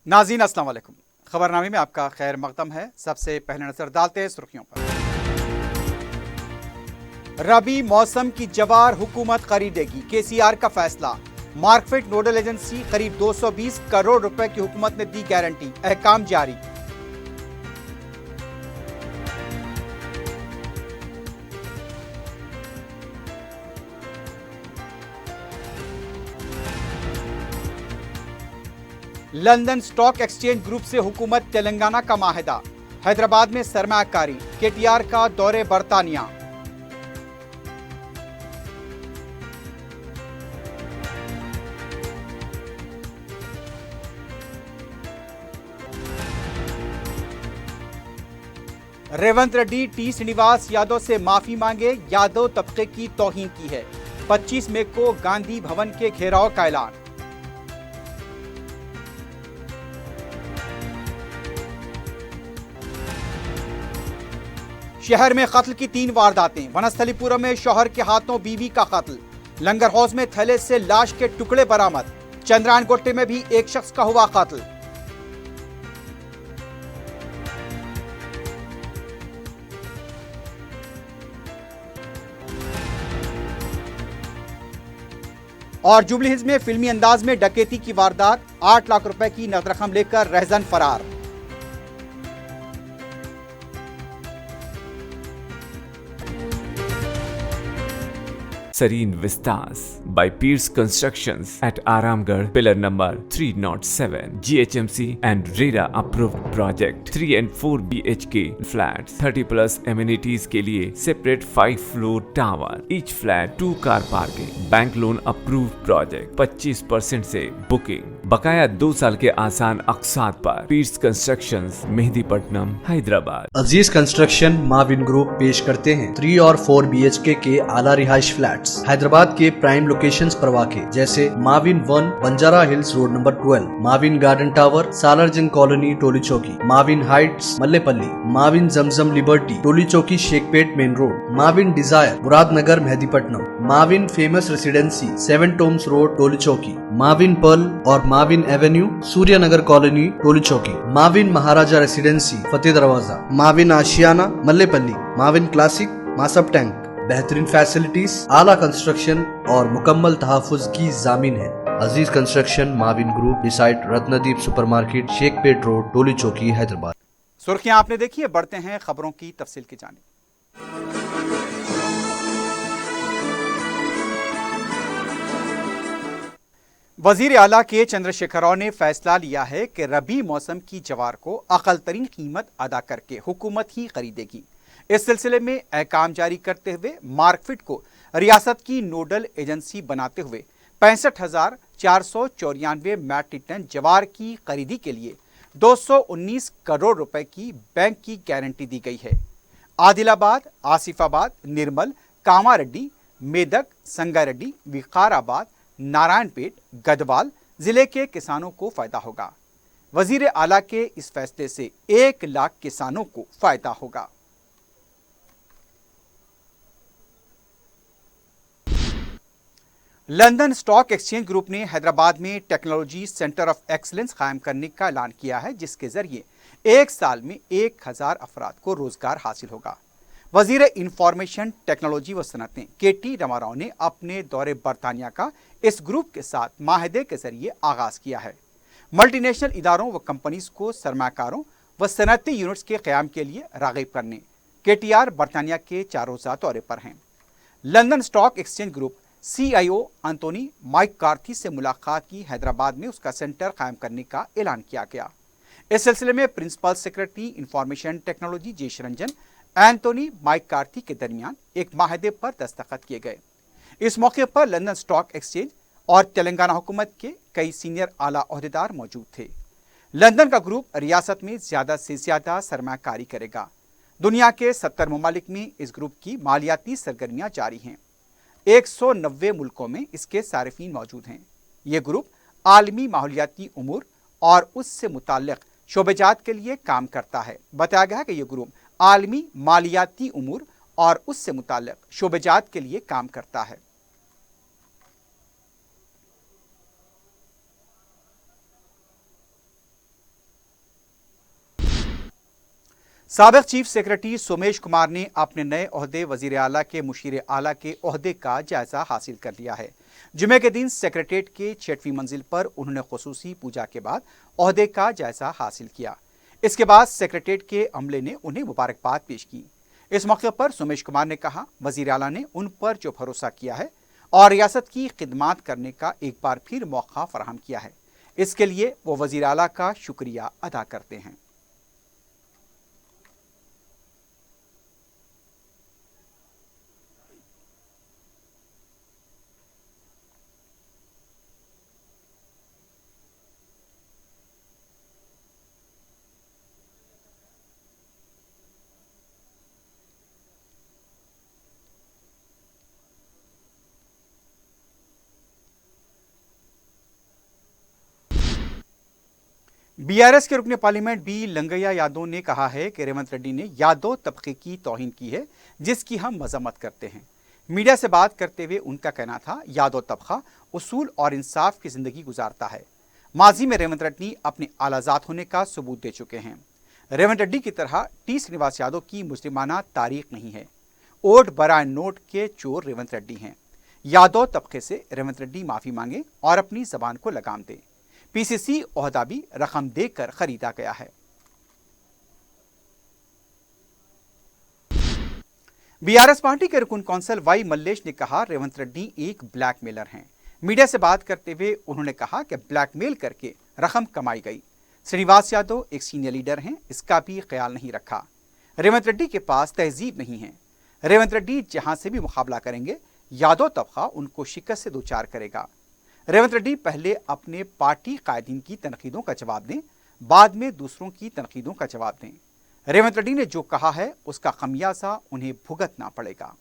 नाज़रीन अस्सलाम वालेकुम। खबरनामे में आपका खैर मकदम है। सबसे पहले नजर डालते हैं सुर्खियों पर। रबी मौसम की जवार हुकूमत खरीदेगी, केसीआर का फैसला। मार्कफेड नोडल एजेंसी करीब 220 करोड़ रुपए की हुकूमत ने दी गारंटी, अहकाम जारी। लंदन स्टॉक एक्सचेंज ग्रुप से हुकूमत तेलंगाना का माहिदा। हैदराबाद में सरमायाकारी, केटीआर का दौरे बरतानिया। रेवंत रेड्डी टी श्रीनिवास यादव से माफी मांगे, यादव तबके की तौहीन की है। 25 मई को गांधी भवन के घेराव का ऐलान। शहर में कत्ल की 3 वारदातें। वनस्थलीपुरम में शौहर के हाथों बीवी का कत्ल। लंगर हाउस में थैले से लाश के टुकड़े बरामद। चंद्रायनगोटे में भी एक शख्स का हुआ कत्ल। और जुबली हिल्स में फिल्मी अंदाज में डकैती की वारदात। 8 लाख रुपए की नकद रकम लेकर रहजन फरार। Serene Vistas by Pierce Constructions at Aramgarh, pillar number 307, GHMC and RERA approved project. 3 and 4 BHK flats, 30 plus amenities के लिए separate 5 floor tower, each flat 2 car parking, bank loan approved project, 25% से booking, बकाया 2 साल के आसान अक़सात पर। Pierce Constructions, Mehdipatnam, Hyderabad. Aziz construction Mavin group पेश करते हैं 3 और 4 BHK के आला रिहाइश फ्लैट्स हैदराबाद के प्राइम लोकेशंस पर वाक़े, जैसे Mavin 1 Banjara hills road number 12, Mavin garden tower Salarjung colony Toli Chowki, Mavin heights Mallepally, Mavin Zamzam liberty Toli Chowki Shaikpet main road, Mavin desire Muradnagar Mehdipatnam, Mavin famous residency 7 tombs road Toli Chowki, Mavin pearl और Mavin avenue Suryanagar colony Toli Chowki, Mavin Maharaja residency Fateh Darwaza, Mavin Ashiana Mallepally, Mavin classic Masab tank. बेहतरीन facilities, आला construction और मुकम्मल तहफ़्फ़ुज़ की जामीन है। Aziz construction Mavin group beside Ratnadeep supermarket Shaikpet road Toli Chowki Hyderabad. सुर्खियां आपने देखी है, बढ़ते हैं खबरों की तफसील की जानिब। वजीर आला के चंद्रशेखर राव ने फैसला लिया है कि रबी मौसम की जवार को अक़ल तरीन कीमत अदा करके हुकूमत ही खरीदेगी। इस सिलसिले में अहकाम जारी करते हुए मार्कफेड को रियासत की नोडल एजेंसी बनाते हुए 65,494 मैट्रिक टन जवार की खरीदी के लिए 219 करोड़ रुपए की बैंक की गारंटी दी गई है। आदिलाबाद, आसिफाबाद, निर्मल, कामारेड्डी, मेदक, संगारेड्डी, विकाराबाद, नारायणपेट, गढ़वाल जिले के किसानों को फायदा होगा। वजीर आला के इस फैसले से 1 लाख किसानों को फायदा होगा। लंदन स्टॉक एक्सचेंज ग्रुप ने हैदराबाद में टेक्नोलॉजी सेंटर ऑफ एक्सीलेंस कायम करने का ऐलान किया है, जिसके जरिए 1 साल में 1000 अफराद को रोजगार हासिल होगा। वजीर इंफॉर्मेशन टेक्नोलॉजी व सनअतें KT रामाराव ने अपने दौरे बरतानिया का इस ग्रुप के साथ माहदे के जरिए आगाज किया है। मल्टीनेशनल इदारों व कंपनीज को सरमाकारों व सनअती यूनिट्स के क़याम के लिए राग़िब करने KTR बरतानिया के 4 रोज़ा दौरे पर हैं। London Stock Exchange Group CIO Antoine McCarthy से मुलाकात की हैदराबाद में उसका सेंटर कायम करने का ऐलान किया गया। इस सिलसिले में प्रिंसिपल सेक्रेटरी इंफॉर्मेशन टेक्नोलॉजी जेश रंजन एंटोनी मैककार्थी के दरमियान एक माहदे पर दस्तखत किए गए। इस मौके पर लंदन स्टॉक एक्सचेंज और तेलंगाना हुकूमत के कई सीनियर आला ओहदेदार मौजूद थे। लंदन का ग्रुप रियासत में ज्यादा से ज्यादा सरमायाकारी करेगा। दुनिया के 70 ममालिक में इस ग्रुप की मालियाती सरगर्मियां जारी हैं। 190 मुल्कों में इसके सारिफीन मौजूद हैं। ये ग्रुप आलमी माहौलियाती उमूर और उससे मुताल्लिक शोबेजात के लिए काम करता है। बताया गया है कि यह ग्रुप आलमी मालियाती उमूर और उससे मुताल्लिक शोबेजात के लिए काम करता है। साबिक चीफ सेक्रेटरी सोमेश कुमार ने अपने नए ओहदे वजीर आला के मुशीर आला के ओहदे का जायजा हासिल कर लिया है। जुमे के दिन सेक्रेटेरिएट के 6वीं मंजिल पर उन्होंने खुसूसी पूजा के बाद ओहदे का जायजा हासिल किया। इसके बाद सेक्रेटेरिएट के अमले ने उन्हें मुबारकबाद पेश की। इस मौके पर सोमेश कुमार ने कहा, वजीर आला ने उन पर जो भरोसा किया है और रियासत की खिदमत करने का एक बार फिर मौका फराहम किया है, इसके लिए वो वजीर आला का शुक्रिया अदा करते हैं। बीआरएस के रुकने पार्लियामेंट बी लंगैया यादव ने कहा है कि रेवंत रेड्डी ने यादव तबके की तौहीन की है, जिसकी हम मजम्मत करते हैं। मीडिया से बात करते हुए उनका कहना था, यादव तबका उसूल और इंसाफ की जिंदगी गुजारता है। माजी में रेवंत रेड्डी अपने आलाजात होने का सबूत दे चुके हैं। रेवंत रेड्डी की तरह टी श्रीनिवास यादव की मुस्लिमाना तारीख नहीं है। ओट बराए नोट के चोर रेवंत रेड्डी हैं। यादव तबके से रेवंत रेड्डी माफी मांगे और अपनी जबान को लगाम दे। पीसीसी ओहदा भी रकम देकर खरीदा गया है। बीआरएस पार्टी के रुकन कौंसल वाई मल्लेश ने कहा, रेवंत रेड्डी एक ब्लैकमेलर हैं। मीडिया से बात करते हुए उन्होंने कहा कि ब्लैकमेल करके रकम कमाई गई। श्रीनिवास यादव एक सीनियर लीडर हैं, इसका भी ख्याल नहीं रखा। रेवंत रेड्डी के पास तहजीब नहीं है। रेवंत रेड्डी जहां से भी मुकाबला करेंगे, यादव तबका उनको शिकस्त से दो चार करेगा। रेवंत रेड्डी पहले अपने पार्टी कायदीन की तनकीदों का जवाब दें, बाद में दूसरों की तनकीदों का जवाब दें। रेवंत रेड्डी ने जो कहा है उसका खमियाजा उन्हें भुगतना पड़ेगा।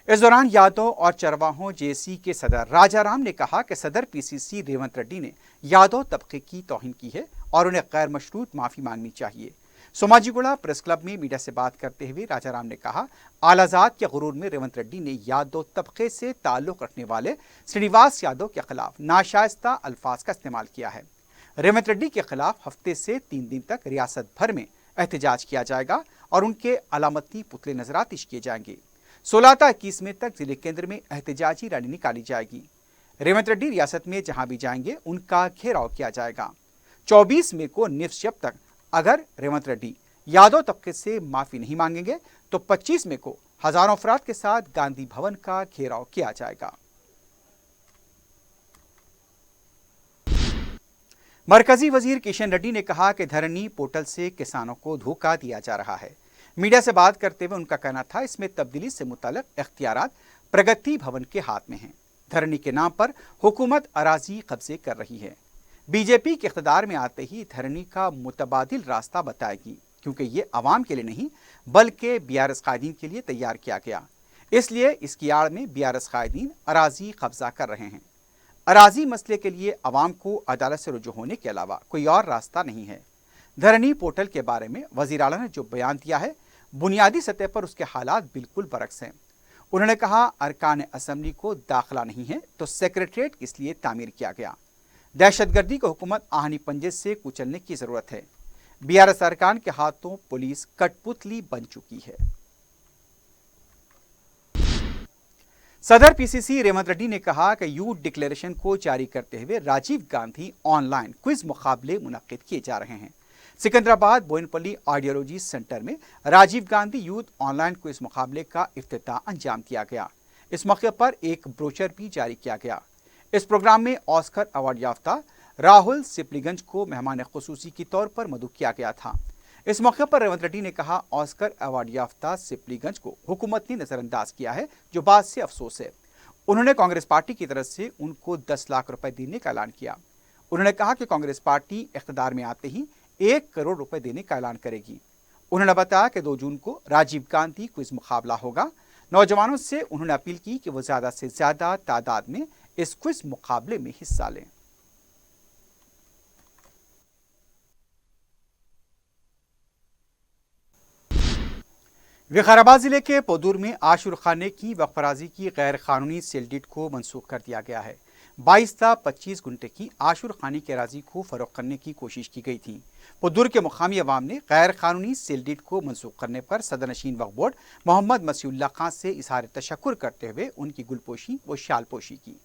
इस दौरान यादव और चरवाहों जेसी के सदर राजाराम ने कहा कि सदर पीसीसी रेवंत रेड्डी ने यादव तबके की तौहीन की है और उन्हें गैर मशरूत माफी मांगनी चाहिए। सोमाजीगुड़ा प्रेस क्लब में मीडिया से बात करते हुए राजाराम ने कहा, आलाजात के गुरूर में रेवंत रेड्डी ने यादव तबके से ताल्लुक रखने वाले श्रीनिवास यादव के खिलाफ नाशाइस्ता अल्फाज का इस्तेमाल किया है। रेवंत रेड्डी के खिलाफ हफ्ते से 3 दिन तक रियासत भर में एहतजाज किया जाएगा और उनके अलामती पुतले नजरातिश किए जाएंगे। 16 ta 21 मई तक जिले केंद्र में एहतजाजी रैली निकाली जाएगी। रेवंत रेड्डी रियासत में जहां भी जाएंगे उनका घेराव किया जाएगा। 24 मई को निफ्स तक अगर रेवंत रेड्डी यादव तबके से माफी नहीं मांगेंगे तो 25 मई को हजारों अफराद के साथ गांधी भवन का घेराव किया जाएगा। मरकजी वजीर किशन रेड्डी ने कहा कि धरनी पोर्टल से किसानों को धोखा दिया जा रहा है। मीडिया से बात करते हुए उनका कहना था, इसमें तब्दीली से मुताल्लिक इख्तियारात प्रगति भवन के हाथ में हैं। धरनी के नाम पर हुकूमत अराजी कब्जे कर रही है। बीजेपी के इख्तिदार में आते ही धरनी का मुतबादिल रास्ता बताएगी, क्योंकि ये अवाम के लिए नहीं बल्कि बीआरएस कायदीन के लिए तैयार किया गया। इसलिए इसकी आड़ में बीआरएस कायदीन अराजी कब्जा कर रहे हैं। अराजी मसले के लिए अवाम को अदालत से रुजू होने के अलावा कोई और रास्ता नहीं है। धरनी पोर्टल के बारे में वजीर आला ने जो बयान दिया है, बुनियादी सतह पर उसके हालात बिल्कुल बरक्स हैं। उन्होंने कहा, अरकान असम्बली को दाखिला नहीं है तो सेक्रेटेरिएट किस लिए तामीर किया गया। दहशतगर्दी को हुकूमत आहनी पंजे से कुचलने की जरूरत है। बीआरएस अरकान के हाथों पुलिस कठपुतली बन चुकी है। सदर पीसीसी रेवंत रेड्डी ने कहा कि यूथ डिक्लेरेशन को जारी करते हुए राजीव गांधी ऑनलाइन क्विज मुकाबले मुनक्किद किए जा रहे हैं। सिकंदराबाद बोयनपल्ली आइडियोलॉजी सेंटर में Rajiv Gandhi youth online quiz मुकाबले का इफ्तिताह अंजाम दिया गया। इस मौके पर एक ब्रोचर भी जारी किया गया। इस प्रोग्राम में ऑस्कर अवार्ड याफ्ता राहुल सिपलीगंज को मेहमान खुसूसी के तौर पर मदऊ किया गया था। इस मौके पर रेवंत रेड्डी ने कहा, ऑस्कर अवार्ड याफ्ता सिपलीगंज को हुकूमत ने नजरअंदाज किया है, जो बात से अफसोस है। उन्होंने कांग्रेस पार्टी की तरफ से उनको 10 लाख रुपए देने का ऐलान किया। उन्होंने कहा कि कांग्रेस पार्टी इख्तिदार में आते ही 1 करोड़ रुपए देने का ऐलान करेगी। उन्होंने बताया कि 2 जून को राजीव गांधी क्विज मुकाबला होगा। नौजवानों से उन्होंने अपील की कि वो ज्यादा से ज्यादा तादाद में इस क्विज मुकाबले में हिस्सा लें। विकाराबाद जिले के पौदूर में आशुर खाने की वक्फराजी की गैर कानूनी सेल डीड को मंसूख कर दिया गया है। 22 था 25 गुंटे की आशुर खानी के अराजी को फरोख्त करने की कोशिश की गई थी। पुद्दुर के मुकामी अवाम ने गैर कानूनी सेल डीड को मनसूख करने पर सदर नशीन वक्फ बोर्ड मोहम्मद मसीउल्लाह खां से इजहार तशक्कुर करते हुए उनकी गुलपोशी व शालपोशी की।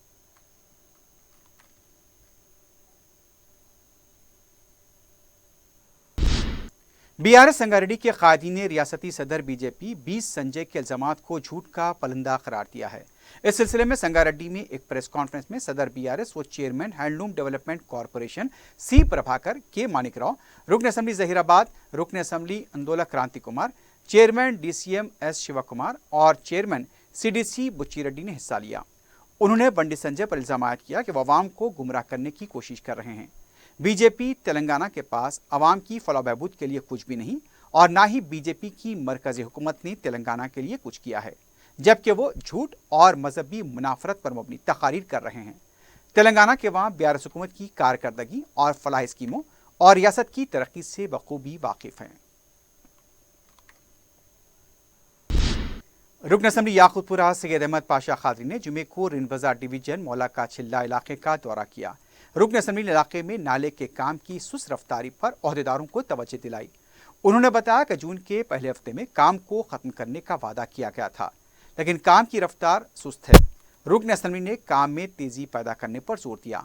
बीआरएस संगारेड्डी के कायदीन ने रियासती सदर बीजेपी 20 संजय के इल्जामात को झूठ का पलंदा करार दिया है। इस सिलसिले में संगारेड्डी में एक प्रेस कॉन्फ्रेंस में सदर बीआरएस व चेयरमैन हैंडलूम डेवलपमेंट कॉरपोरेशन सी प्रभाकर के मानिकराव, रुकन असम्बली जहीराबाद, रुकन असम्बली अंदोला क्रांति Kumar, chairman DCM S Shiva Kumar और चेयरमैन सीडीसी बुच्ची रेड्डी ने हिस्सा लिया। उन्होंने बंडी संजय पर इल्जाम किया कि वह अवाम को गुमराह करने की कोशिश कर रहे हैं। बीजेपी तेलंगाना के पास अवाम की फलाह बहबूद के लिए कुछ भी नहीं और ना ही बीजेपी की मरकजी हुकूमत ने तेलंगाना के लिए कुछ किया है, जबकि वो झूठ और मजहबी मुनाफरत पर मबनी तकारीर कर रहे हैं। तेलंगाना के वहाँ बीआरएस हुकूमत की कारकर्दगी और फलाह स्कीमों और रियासत की तरक्की से बखूबी वाकिफ हैं। रुकन असम्बली याकूतपुरा सैयद अहमद पाशा खादरी ने जुमे को रिनवजा डिवीजन मौला का छिल्ला इलाके का दौरा किया। रुकन असम्बली इलाके में नाले के काम की सुस्त रफ्तारी पर ओहदेदारों को तवज्जो दिलाई। उन्होंने बताया कि जून के पहले हफ्ते में काम को खत्म करने का वादा किया गया था, लेकिन काम की रफ्तार सुस्त है। रुकन असम्बली ने काम में तेजी पैदा करने पर जोर दिया।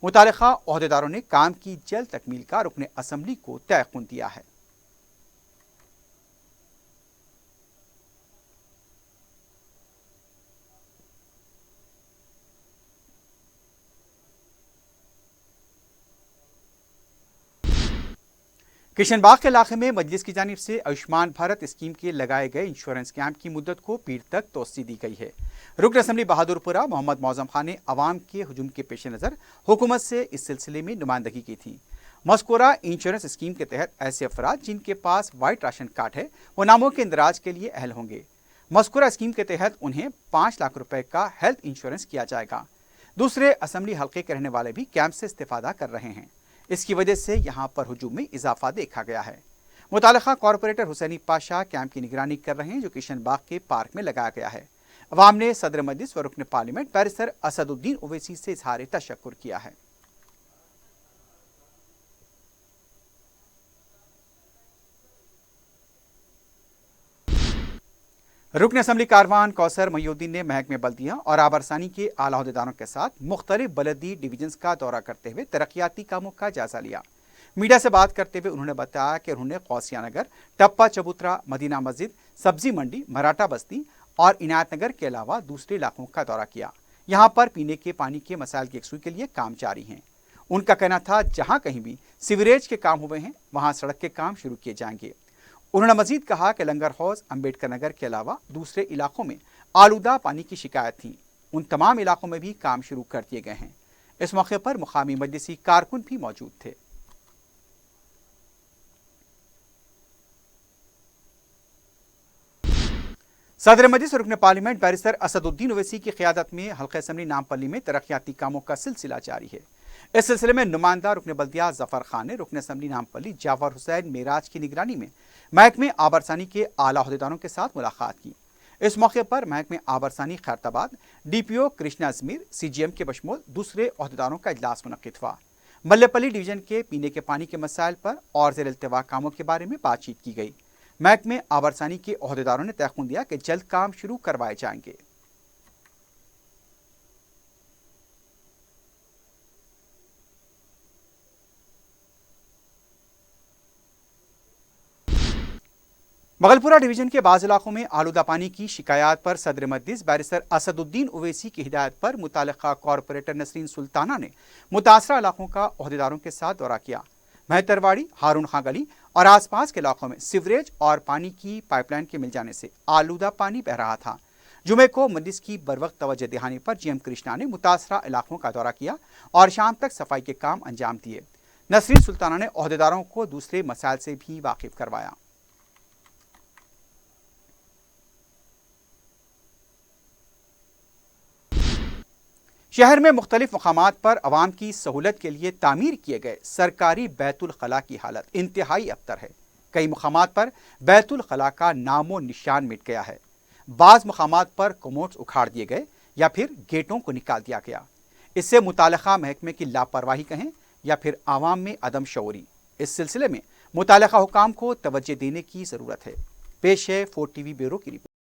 मुतालिका ओहदेदारों ने काम की जल्द तकमील का रुकन असम्बली को तयक़ुन दिया है। किशनबाग के इलाके में मजलिस की जानिब से आयुष्मान भारत स्कीम के लगाए गए इंश्योरेंस कैंप की मुद्दत को पीर तक तोसी दी गई है। रुकन असम्बली बहादुरपुरा मोहम्मद मौजम खान ने अवाम के हुजूम के पेश नज़र हुकूमत से इस सिलसिले में नुमाइंदगी की थी। मज़कूरा इंश्योरेंस स्कीम के तहत ऐसे अफराद जिनके पास वाइट राशन कार्ड है वो नामों के इंदराज के लिए अहल होंगे। मज़कूरा स्कीम के तहत उन्हें 5 लाख रुपए का हेल्थ इंश्योरेंस किया जाएगा। दूसरे असम्बली हल्के के रहने वाले भी कैंप से इस्तेफादा कर रहे हैं। इसकी वजह से यहाँ पर हुजूम में इजाफा देखा गया है। मुतालिका कॉरपोरेटर हुसैनी पाशा कैंप की निगरानी कर रहे हैं, जो किशनबाग के पार्क में लगाया गया है। अवाम ने सदर मजलिस व रुकन पार्लियामेंट बैरिस्टर असदुद्दीन ओवैसी से इजहार तशक्कुर किया है। रुकन असम्बली कारवान कौसर मयूद्दीन ने महकमे बल्दिया और आबरसानी के आला अहदेदारों के साथ मुख्तलिफ बलदी डिवीजन्स का दौरा करते हुए तरक्याती कामों का जायजा लिया। मीडिया से बात करते हुए उन्होंने बताया कि उन्होंने कौसिया नगर, टप्पा चबूतरा, मदीना मस्जिद, सब्जी मंडी, मराठा बस्ती और इनायत नगर के अलावा दूसरे इलाकों का दौरा किया। यहाँ पर पीने के पानी के मसाइल की यकसूई के लिए काम जारी हैं। उनका कहना था जहाँ कहीं भी सीवरेज के काम हुए हैं वहाँ सड़क के काम शुरू किए जाएंगे। उन्होंने मजीद कहा कि लंगर हौज, अम्बेडकर नगर के अलावा दूसरे इलाकों में आलूदा पानी की शिकायत थी, उन तमाम इलाकों में भी काम शुरू कर दिए गए हैं। इस मौके पर मुकामी मजलिसी कारकुन भी मौजूद थे। सदर मजलिस और रुकन पार्लियामेंट बैरिस्टर असदुद्दीन ओवैसी की क़यादत में हल्का असम्बली नामपल्ली में तरक्याती कामों का सिलसिला जारी है। इस सिलसिले में नुमाइंदा रुकन बल्दिया जफर खान ने रुकन असम्बली नामपल्ली जावर हुसैन मेराज की निगरानी में महकमे आबरसानी के आला अहदेदारों के साथ मुलाकात की। इस मौके पर महकमे आबरसानी खैरताबाद, डीपीओ कृष्णा अजमीर, सीजीएम के बशमूल दूसरे अहदेदारों का इजलास मुनक्किद हुआ। मल्लेपल्ली डिवीजन के पीने के पानी के मसाइल पर और ज़ेर इल्तिवा कामों के बारे में बातचीत की गई। महकमे आबरसानी के अहदेदारों ने तयक़ुन दिया कि जल्द काम शुरू करवाए जाएंगे। बगलपुरा डिवीजन के बाज़ इलाकों में आलूदा पानी की शिकायत पर सदर मजलिस बैरिस्टर असदुद्दीन ओवैसी की हिदायत पर मुतालिका कॉरपोरेटर नसरीन सुल्ताना ने मुतासरा इलाकों का अहदेदारों के साथ दौरा किया। मेहतरवाड़ी, हारून खां गली और आसपास के इलाकों में सीवरेज और पानी की पाइपलाइन के मिल जाने से आलूदा पानी बह रहा था। जुमे को मजलिस की बरवक्त तवज्जो दिहाने पर जीएम कृष्णा ने मुतासरा इलाकों का दौरा किया और शाम तक सफाई के काम अंजाम दिए। नसरीन सुल्ताना ने अहदेदारों को दूसरे मसाइल से भी वाकिफ करवाया। शहर में मुख्तलिफ मकामात पर अवाम की सहूलत के लिए तामीर किए गए सरकारी बैतुल खला की हालत इंतहाई अबतर है। कई मकामात पर बैतुल खला का नामो निशान मिट गया है। बाज़ मकामात पर कमोड्स उखाड़ दिए गए या फिर गेटों को निकाल दिया गया। इसे मुताल्लिका महकमे की लापरवाही कहें या फिर आवाम में अदम शऊरी, इस सिलसिले में मुताल्लिका हुकाम को तवज्जो देने की ज़रूरत है। पेश है 4 टीवी ब्यूरो की रिपोर्ट।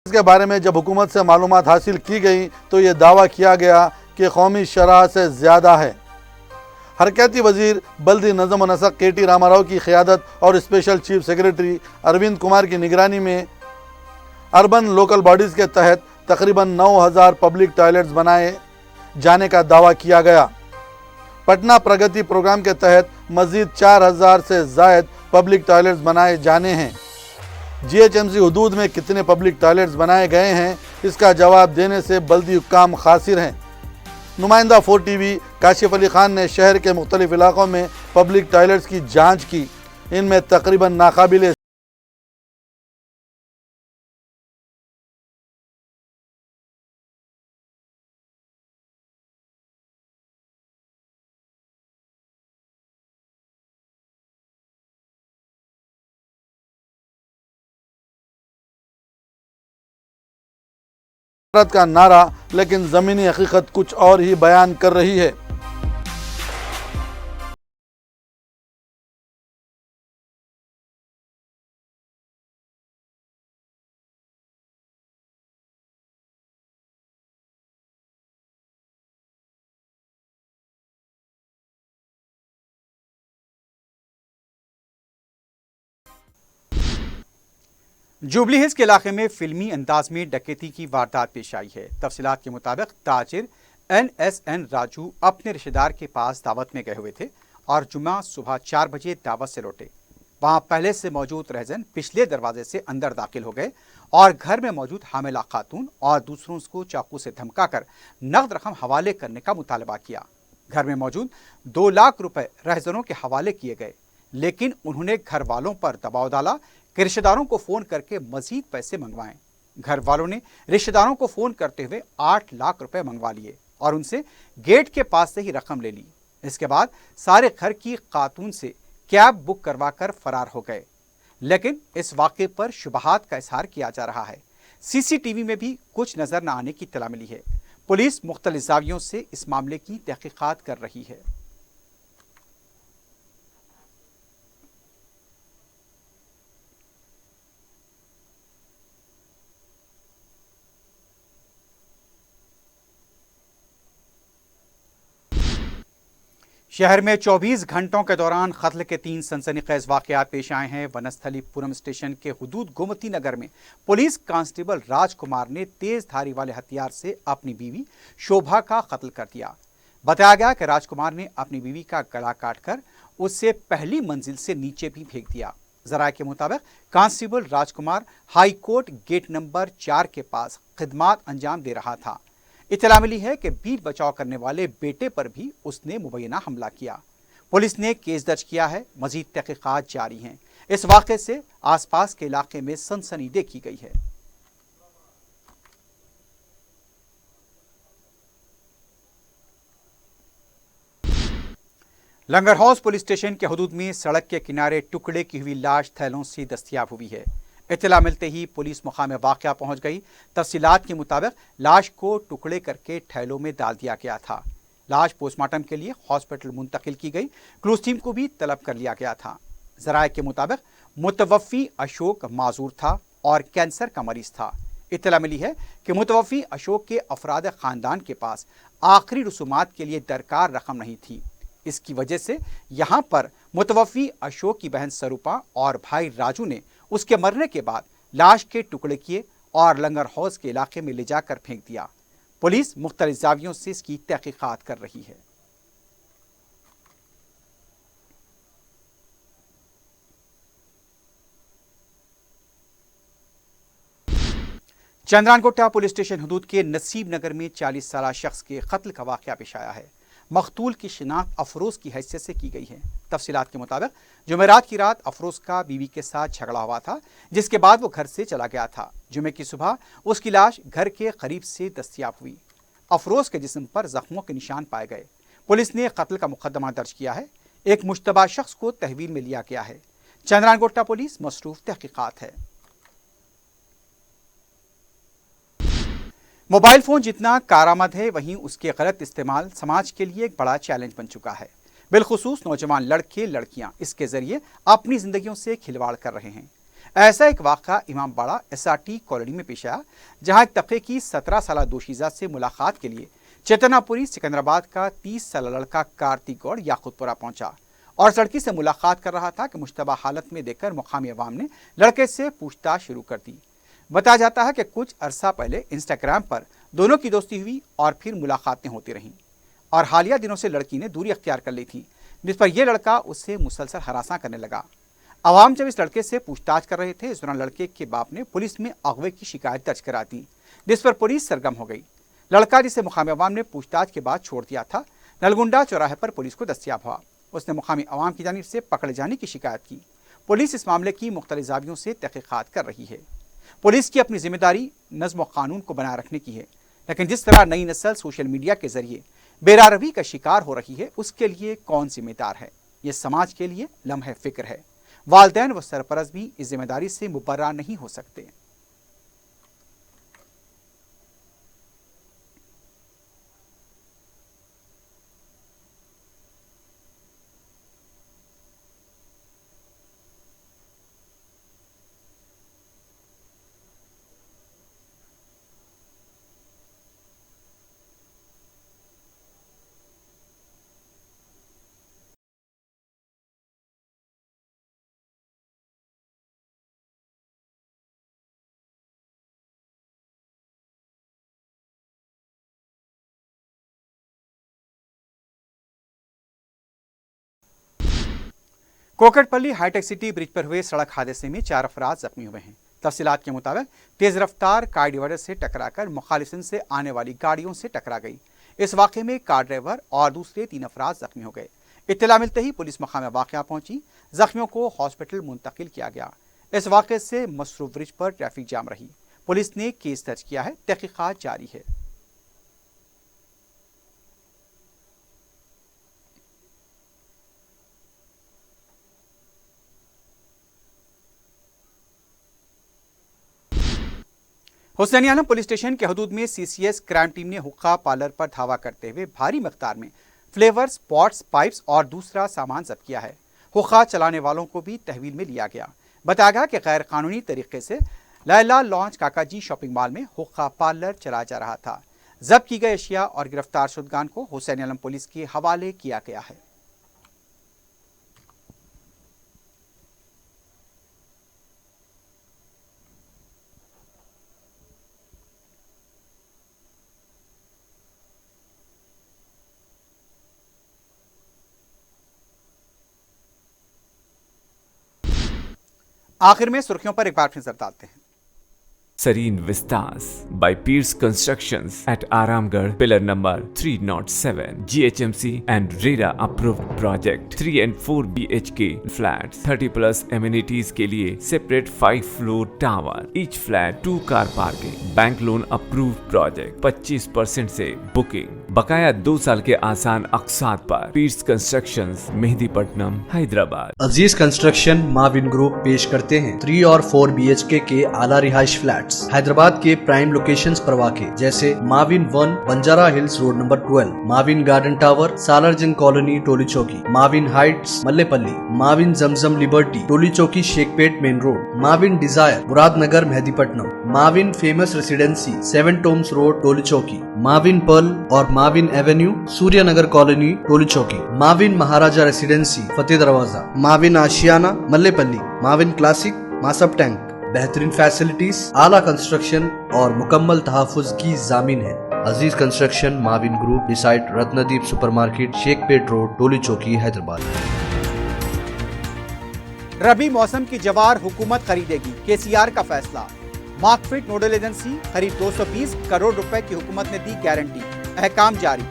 इसके बारे में जब हुकूमत से मालूमात हासिल की गई तो ये दावा किया गया कि कौमी शरह से ज़्यादा है। हरकती वजीर बल्दी नज़म व नसक KT रामाराव की क़यादत और special chief secretary Arvind Kumar की निगरानी में अर्बन लोकल बॉडीज़ के तहत तकरीबन 9000 पब्लिक टॉयलेट्स बनाए जाने का दावा किया गया। पटना प्रगति प्रोग्राम के तहत मज़ीद 4000 से ज़ायद पब्लिक टॉयलेट्स बनाए जाने हैं। GHMC हदूद में कितने पब्लिक टॉयलेट्स बनाए गए हैं, इसका जवाब देने से बल्दी हुक्काम खासिर हैं। नुमाइंदा 4 TV काशिफ अली खान ने शहर के मुख्तलिफ इलाकों में पब्लिक टॉयलेट्स की जांच की। इनमें तकरीबन नाकाबिले का नारा, लेकिन ज़मीनी हकीकत कुछ और ही बयान कर रही है। जुबली हिल्स के इलाके में फिल्मी अंदाज में डकैती की वारदात पेश आई है। तफसीलात के मुताबिक ताजिर NSN राजू अपने रिश्तेदार के पास दावत में गए हुए थे और जुमा सुबह 4 बजे दावत से लौटे। वहां पहले से मौजूद रहजन पिछले दरवाजे से अंदर दाखिल हो गए और घर में मौजूद हामिला खातून और दूसरों को चाकू से धमकाकर नकद रकम हवाले करने का मुतालबा किया। घर में मौजूद 2 लाख रुपए रहजनों के हवाले किए गए, लेकिन उन्होंने घर वालों पर दबाव डाला कि रिश्तेदारों को फ़ोन करके मजीद पैसे मंगवाएं। घर वालों ने रिश्तेदारों को फ़ोन करते हुए 8 लाख रुपए मंगवा लिए और उनसे गेट के पास से ही रकम ले ली। इसके बाद सारे घर की खातून से कैब बुक करवाकर फरार हो गए, लेकिन इस वाक़े पर शुबहात का इजहार किया जा रहा है। CCTV में भी कुछ नज़र न आने की इत्तला मिली है। पुलिस मुख्तलिफ ज़ावियों से इस मामले की तहकीकात कर रही है। शहर में 24 घंटों के दौरान कत्ल के 3 सनसनीखेज वाकयात पेश आए हैं। वनस्थलीपुरम स्टेशन के हुदूद गोमती नगर में पुलिस कांस्टेबल राजकुमार ने तेज धारी वाले हथियार से अपनी बीवी शोभा का कत्ल कर दिया। बताया गया कि राजकुमार ने अपनी बीवी का गला काटकर उससे पहली मंजिल से नीचे भी फेंक दिया। जराये के मुताबिक कांस्टेबल राजकुमार हाई कोर्ट गेट नंबर 4 के पास खिदमात अंजाम दे रहा था। इत्तला मिली है कि बीट बचाव करने वाले बेटे पर भी उसने मुबैना हमला किया। पुलिस ने केस दर्ज किया है। मजीद तहकीकात जारी हैं। इस वाक़े से आसपास के इलाके में सनसनी देखी गई है। लंगर हाउस पुलिस स्टेशन के हदूद में सड़क के किनारे टुकड़े की हुई लाश थैलों से दस्तयाब हुई है। इत्तला मिलते ही पुलिस मुकाम वाक़या पहुंच गई। तफसीलात के मुताबिक लाश को टुकड़े करके थैलों में डाल दिया गया था। लाश पोस्टमार्टम के लिए हॉस्पिटल मुंतकिल की गई। क्लूज टीम को भी तलब कर लिया गया था। जराये के मुताबिक मुतवफ़ी अशोक माजूर था और कैंसर का मरीज था। इत्तला मिली है कि मुतवफ़ी अशोक के अफराद ख़ानदान के पास आखिरी रसूमात के लिए दरकार रकम नहीं थी। इसकी वजह से यहाँ पर मुतवफ़ी अशोक की बहन सरूपा और भाई राजू ने उसके मरने के बाद लाश के टुकड़े किए और लंगर हाउस के इलाके में ले जाकर फेंक दिया। पुलिस मुख्तलिफ जावियों से इसकी तहकीकात कर रही है। चंद्रानकोटा पुलिस स्टेशन हदूद के नसीब नगर में 40 साला शख्स के कत्ल का वाक़या पेश आया है। मकतूल की शिनाख्त अफरोज़ की हैसियत से की गई है। तफसीलात के मुताबिक जुमेरात की रात अफरोज़ का बीवी के साथ झगड़ा हुआ था, जिसके बाद वो घर से चला गया था। जुमे की सुबह उसकी लाश घर के करीब से दस्तयाब हुई। अफरोज़ के जिस्म पर जख्मों के निशान पाए गए। पुलिस ने कत्ल का मुकदमा दर्ज किया है। एक मुश्तबा शख्स को तहवील में लिया गया है। चंद्रानकोटा पुलिस मसरूफ तहकीकात है। मोबाइल फ़ोन जितना कारआमद है, वहीं उसके गलत इस्तेमाल समाज के लिए एक बड़ा चैलेंज बन चुका है। बिलखुसूस नौजवान लड़के लड़कियां इसके ज़रिए अपनी ज़िंदगियों से खिलवाड़ कर रहे हैं। ऐसा एक वाक़ा इमामबाड़ा SRT कॉलोनी में पेश आया, जहां एक तबके की 17 साला दोशीज़ा से मुलाकात के लिए चेतनापुरी सिकंदराबाद का 30 साला लड़का कार्तिक गौड़ याकूतपुरा पहुंचा और उस लड़की से मुलाकात कर रहा था कि मुश्तबा हालत में देखकर मुकामी अवाम ने लड़के से पूछताछ शुरू कर दी। बताया जाता है कि कुछ अरसा पहले इंस्टाग्राम पर दोनों की दोस्ती हुई और फिर मुलाकातें होती रहीं और हालिया दिनों से लड़की ने दूरी अख्तियार कर ली थी, जिस पर यह लड़का उससे मुसलसल हरासा करने लगा। अवाम जब इस लड़के से पूछताछ कर रहे थे, इस दौरान लड़के के बाप ने पुलिस में अगवे की शिकायत दर्ज करा दी, जिस पर पुलिस सरगर्म हो गई। लड़का, जिसे मुकामी अवाम ने पूछताछ के बाद छोड़ दिया था, नलगुंडा चौराहे पर पुलिस को दस्तयाब हुआ। उसने मुकामी अवाम की जानिब से पकड़े जाने की शिकायत की। पुलिस इस मामले की मुख्तलिफ जावियों से तहकीकात कर रही है। पुलिस की अपनी जिम्मेदारी नज़्म व कानून को बनाए रखने की है, लेकिन जिस तरह नई नस्ल सोशल मीडिया के जरिए बेरारवी का शिकार हो रही है, उसके लिए कौन जिम्मेदार है? ये समाज के लिए लम्हे फिक्र है। वालिदैन व सरपरस्त भी इस जिम्मेदारी से मुबर्रा नहीं हो सकते। कोकटपल्ली हाईटेक सिटी ब्रिज पर हुए सड़क हादसे में 4 अफराद जख्मी हुए हैं। तफसीलात के मुताबिक तेज रफ्तार कार डिवाइडर से टकराकर मुखालिफिन से आने वाली गाड़ियों से टकरा गई। इस वाक़े में कार ड्राइवर और दूसरे 3 अफराद जख्मी हो गए। इत्तला मिलते ही पुलिस मकाम वाक़या पहुंची। जख्मियों को हॉस्पिटल मुंतकिल किया गया। इस वाक़े से मसरूफ ब्रिज पर ट्रैफिक जाम रही। पुलिस ने केस दर्ज किया है। तहकीकात जारी है। हुसैन आलम पुलिस स्टेशन के हदूद में CCS क्राइम टीम ने हुक्का पार्लर पर धावा करते हुए भारी मकदार में फ्लेवर्स, पॉट्स, पाइप्स और दूसरा सामान जब्त किया है। हुक्का चलाने वालों को भी तहवील में लिया गया। बताया गया कि गैर कानूनी तरीके से लैला लॉन्च काकाजी शॉपिंग मॉल में हुक्का पार्लर चलाया जा रहा था। जब्त की गई अशिया और गिरफ्तार शुदगान को हुसैन आलम पुलिस के हवाले किया गया है। आखिर में सुर्खियों पर एक बार फिर नजर डालते हैं। Serene Vistas by Pierce Constructions at Aramgarh, pillar number 307, GHMC and RERA approved project. 3 and 4 BHK flats, 30 plus amenities के लिए separate 5 floor tower, each flat 2 car parking, bank loan approved project. 25% से बुकिंग, बकाया 2 साल के आसान अक़सात पर। Pirs constructions, Mehdipatnam, Hyderabad. Aziz construction Mavin group पेश करते हैं 3 और 4 BHK के आला रिहाइश फ्लैट्स हैदराबाद के प्राइम लोकेशंस पर वाक़े, जैसे Mavin 1 Banjara hills road number 12, Mavin garden tower Salarjung colony Toli Chowki, Mavin heights Mallepally, Mavin Zamzam liberty Toli Chowki Shaikpet main road, Mavin desire Muradnagar Mehdipatnam, Mavin famous residency 7 tombs road Toli Chowki, Mavin pearl और Mavin avenue Suryanagar colony Toli Chowki, Mavin Maharaja residency Fateh Darwaza, Mavin Ashiana Mallepally, Mavin classic Masab tank. बेहतरीन facilities, आला construction और मुकम्मल तहफ़्फ़ुज़ की जामीन है। Aziz construction Mavin group beside Ratnadeep supermarket Shaikpet road Toli Chowki Hyderabad. रबी मौसम की जवार हुकूमत खरीदेगी, केसीआर का फैसला। मार्कफिट नोडल एजेंसी करीब 220 करोड़ रुपए की हुकूमत ने दी गारंटी, अहकाम जारी।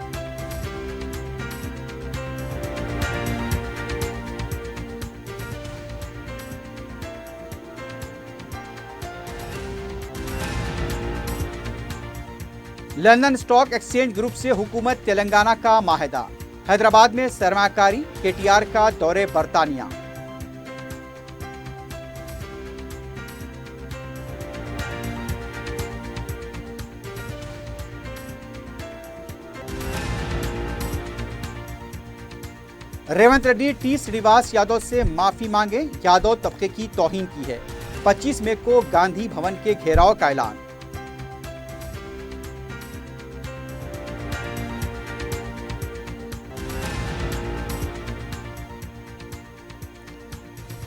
लंदन स्टॉक एक्सचेंज ग्रुप से हुकूमत तेलंगाना का माहिदा, हैदराबाद में सरमाकारी, केटीआर का दौरे बरतानिया। रेवंत रेड्डी टी श्रीनिवास यादव से माफी मांगे, यादव तबके की तौहीन की है। 25 मई को गांधी भवन के घेराव का ऐलान।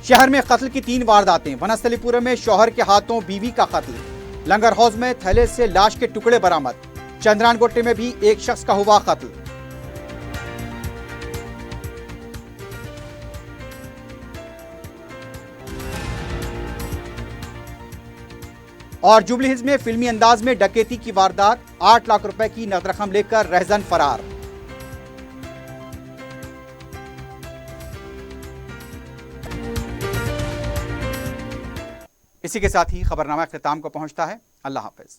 शहर में कत्ल की 3 वारदातें, वनस्थलीपुरम में शौहर के हाथों बीवी का कत्ल, लंगर हाउस में थैले से लाश के टुकड़े बरामद, चंद्रानगोटे में भी एक शख्स का हुआ कत्ल। और जुबली हिल्स में फिल्मी अंदाज में डकैती की वारदात, 8 लाख रुपए की नकद रकम लेकर रहजन फरार। इसी के साथ ही खबरनामा इख्तिताम को पहुंचता है। अल्लाह हाफिज।